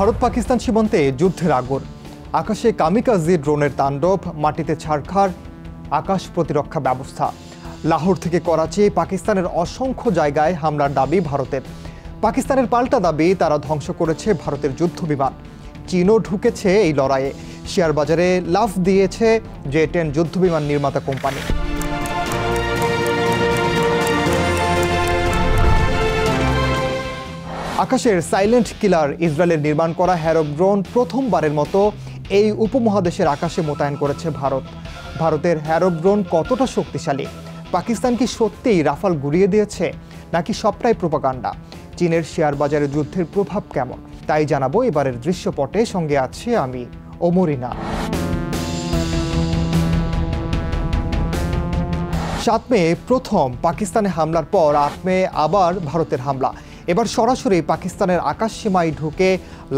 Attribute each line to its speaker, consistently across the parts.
Speaker 1: ভারত পাকিস্তান সীমান্তে যুদ্ধের আগুন, আকাশে কামিকাজি ড্রোনের তাণ্ডব, মাটিতে ছারখার আকাশ প্রতিরক্ষা ব্যবস্থা। লাহোর থেকে করাচি, পাকিস্তানের অসংখ্য জায়গায় হামলার দাবি ভারতের। পাকিস্তানের পাল্টা দাবি তারা ধ্বংস করেছে ভারতের যুদ্ধবিমান। চীনও ঢুকেছে এই লড়াইয়ে, শেয়ার বাজারে লাফ দিয়েছে J-10 যুদ্ধবিমান নির্মাতা কোম্পানি। আকাশের সাইলেন্ট কিলার ইসরায়েলের নির্মাণ করা হ্যারপ ড্রোন প্রথমবারের মতো এই উপমহাদেশের আকাশে মোতায়েন করেছে ভারত। ভারতের হ্যারপ ড্রোন কতটা শক্তিশালী? পাকিস্তান কি সত্যিই রাফাল গুড়িয়ে দিয়েছে, নাকি সবটাই প্রোপাগান্ডা? চীনের শেয়ার বাজারে যুদ্ধের প্রভাব কেমন, তাই জানাবো এবারের দৃশ্যপটে। সঙ্গে আছে আমি, ওমরিনা। 7 মে প্রথম পাকিস্তানে হামলার পর 8 মে আবার ভারতের হামলা। এবার সরাসরি পাকিস্তানের আকাশ সীমায় ঢুকে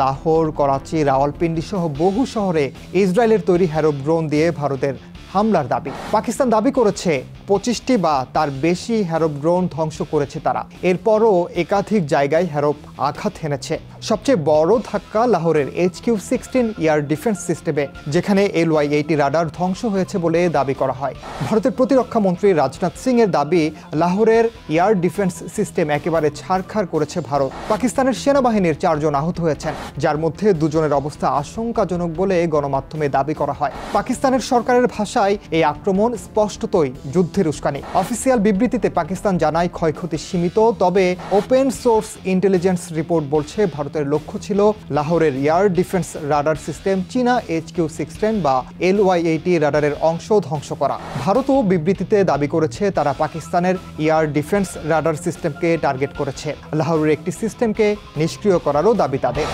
Speaker 1: লাহোর, করাচি, রাওয়ালপিন্ডি সহ বহু শহরে ইসরায়েলের তৈরি হ্যারপ ড্রোন দিয়ে ভারতের হামলার দাবি। পাকিস্তান দাবি করেছে 25টি বা তার বেশি হ্যারপ ড্রোন ধ্বংস করেছে তারা। এরপরও একাধিক জায়গায় হ্যারপ আঘাত হেনেছে। সবচেয়ে বড় ধাক্কা লাহোরের HQ-16 এয়ার ডিফেন্স সিস্টেমে, যেখানে LY-80 রাডার ধ্বংস হয়েছে বলে দাবি করা হয়। ভারতের প্রতিরক্ষা মন্ত্রী রাজনাথ সিং এর দাবি, লাহোরের এয়ার ডিফেন্স সিস্টেম একেবারে ছারখার করেছে ভারত। পাকিস্তানের সেনাবাহিনীর 4 জন আহত হয়েছেন, যার মধ্যে 2 জনের অবস্থা আশঙ্কাজনক বলে গণমাধ্যমে দাবি করা হয়। পাকিস্তানের সরকারের ভাষায় এই আক্রমণ স্পষ্টতই যুদ্ধের উস্কানি। অফিসিয়াল বিবৃতিতে পাকিস্তান জানায় ক্ষয়ক্ষতি সীমিত, তবে ওপেন সোর্স ইন্টেলিজেন্স রিপোর্ট বলছে ভারতের লক্ষ্য ছিল লাহোরের এয়ার ডিফেন্স রাডার সিস্টেম, চীনা HQ-16 বা LY-80 রাডারের অংশ ধ্বংস করা। ভারতও বিবৃতিতে দাবি করেছে তারা পাকিস্তানের এয়ার ডিফেন্স রাডার সিস্টেমকে টার্গেট করেছে। লাহোরের একটি সিস্টেমকে নিষ্ক্রিয় করারও দাবি তাদের।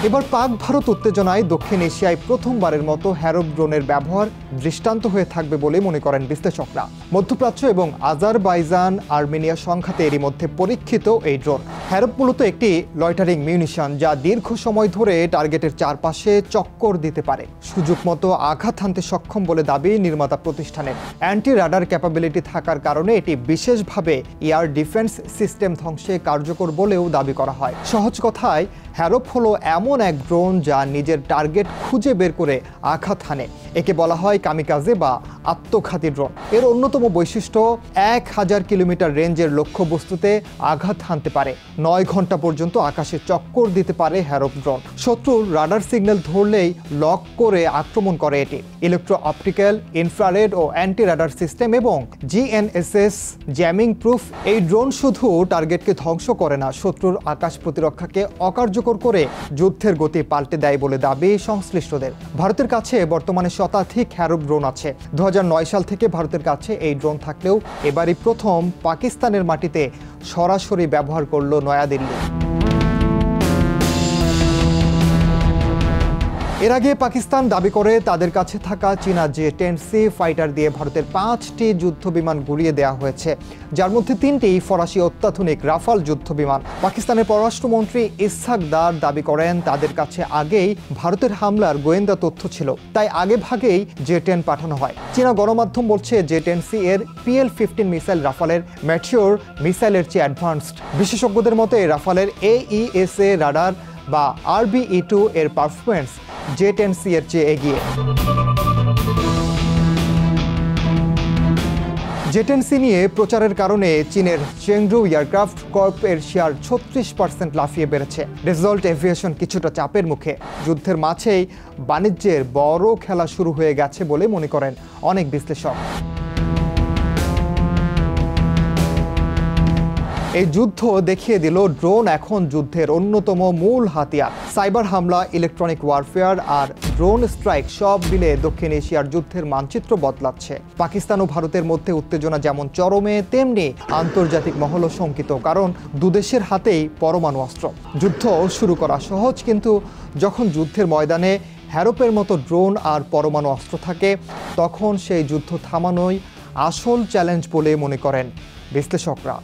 Speaker 1: এবার পাক ভারত উত্তেজনায় দক্ষিণ এশিয়ায় প্রথমবারের মতো হ্যারপ ড্রোনের ব্যবহার দৃষ্টান্ত হয়ে থাকবে বলে মনে করেন বিশ্লেষকরা। মধ্যপ্রাচ্য এবং আজারবাইজান আর্মেনিয়া সংঘাতে এরই মধ্যে পরীক্ষিত এই ড্রোন। হ্যারপ মূলত একটি লয়টারিং মিউনিশন, যা দীর্ঘ সময় ধরে টার্গেটের চারপাশে চক্কর দিতে পারে। সুযোগ মতো আঘাত হানতে সক্ষম বলে দাবি নির্মাতা প্রতিষ্ঠানের। অ্যান্টি রাডার ক্যাপাবিলিটি থাকার কারণে এটি বিশেষভাবে এয়ার ডিফেন্স সিস্টেম ধ্বংসে কার্যকর বলেও দাবি করা হয়। সহজ কথায়, হ্যারপ হলো এমন এক ড্রোন যা নিজের টার্গেট খুঁজে বের করে আঘাত হানে। একে বলা হয় কামিকাজে বা আত্মঘাতী ড্রোন। এর অন্যতম বৈশিষ্ট্য, 1000 কিলোমিটার রেঞ্জের লক্ষ্যবস্তুতে আঘাত হানতে পারে। 9 ঘন্টা পর্যন্ত আকাশে চক্কর দিতে পারে হ্যারপ ড্রোন। শত্রুর রাডার সিগন্যাল ধরলেই লক করে আক্রমণ করে এটি। ইলেকট্রো অপটিক্যাল, ইনফ্রারেড ও অ্যান্টি রাডার সিস্টেম এবং GNSS জ্যামিং প্রুফ। এই ড্রোন শুধু টার্গেটকে ধ্বংস করে না, শত্রুর আকাশ প্রতিরক্ষাকে অকার্যকর করে যুদ্ধের গতি পাল্টে দেয় বলে দাবি সংশ্লিষ্টদের। ভারতের কাছে বর্তমানে শতাধিক হ্যারপ ড্রোন আছে। 2009 সাল থেকে ভারতের কাছে এই ড্রোন থাকলেও এবারই প্রথম পাকিস্তানের মাটিতে সরাসরি ব্যবহার করল নয়াদিল্লি। এর আগে পাকিস্তান দাবি করে তাদের কাছে থাকা চীনা J-10C ফাইটার দিয়ে ভারতের 5টি যুদ্ধবিমান গুড়িয়ে দেওয়া হয়েছে, যার মধ্যে 3টি ফরাসি অত্যাধুনিক রাফাল যুদ্ধবিমান। পাকিস্তানের পররাষ্ট্রমন্ত্রী ইসহাক দার দাবি করেন তাদের কাছে আগেই ভারতের হামলার গোয়েন্দা তথ্য ছিল, তাই আগে ভাগেই J-10 পাঠানো হয়। চীনা গণমাধ্যম বলছে J-10C এর PL-15 মিসাইল রাফালের ম্যাচিওর মিসাইলের চেয়ে অ্যাডভান্সড। বিশেষজ্ঞদের মতে রাফালের AESA রাডার বা RBE-2 এর পারফরমেন্স J-10C এর চেয়ে এগিয়ে। J-10C নিয়ে প্রচারের কারণে চীনের চেংডু এয়ারক্রাফট কর্প এর শেয়ার 36% লাফিয়ে বেড়েছে। রেজল্ট এভিয়েশন কিছুটা চাপের মুখে। যুদ্ধের মাঝেই বাণিজ্যের বড় খেলা শুরু হয়ে গেছে বলে মনে করেন অনেক বিশ্লেষক। এই যুদ্ধ দেখিয়ে দিল ড্রোন এখন যুদ্ধের অন্যতম মূল হাতিয়ার। সাইবার হামলা, ইলেকট্রনিক ওয়ারফেয়ার আর ড্রোন স্ট্রাইক সব মিলে দক্ষিণ এশিয়ার যুদ্ধের মানচিত্র বদলাচ্ছে। পাকিস্তান ও ভারতের মধ্যে উত্তেজনা যেমন চরমে, তেমনি আন্তর্জাতিক মহলও শঙ্কিত, কারণ দুদেশের হাতেই পরমাণু অস্ত্র। যুদ্ধ শুরু করা সহজ, কিন্তু যখন যুদ্ধের ময়দানে হ্যারপের মতো ড্রোন আর পরমাণু অস্ত্র থাকে, তখন সেই যুদ্ধ থামানোই আসল চ্যালেঞ্জ বলে মনে করেন বিশ্লেষকরা।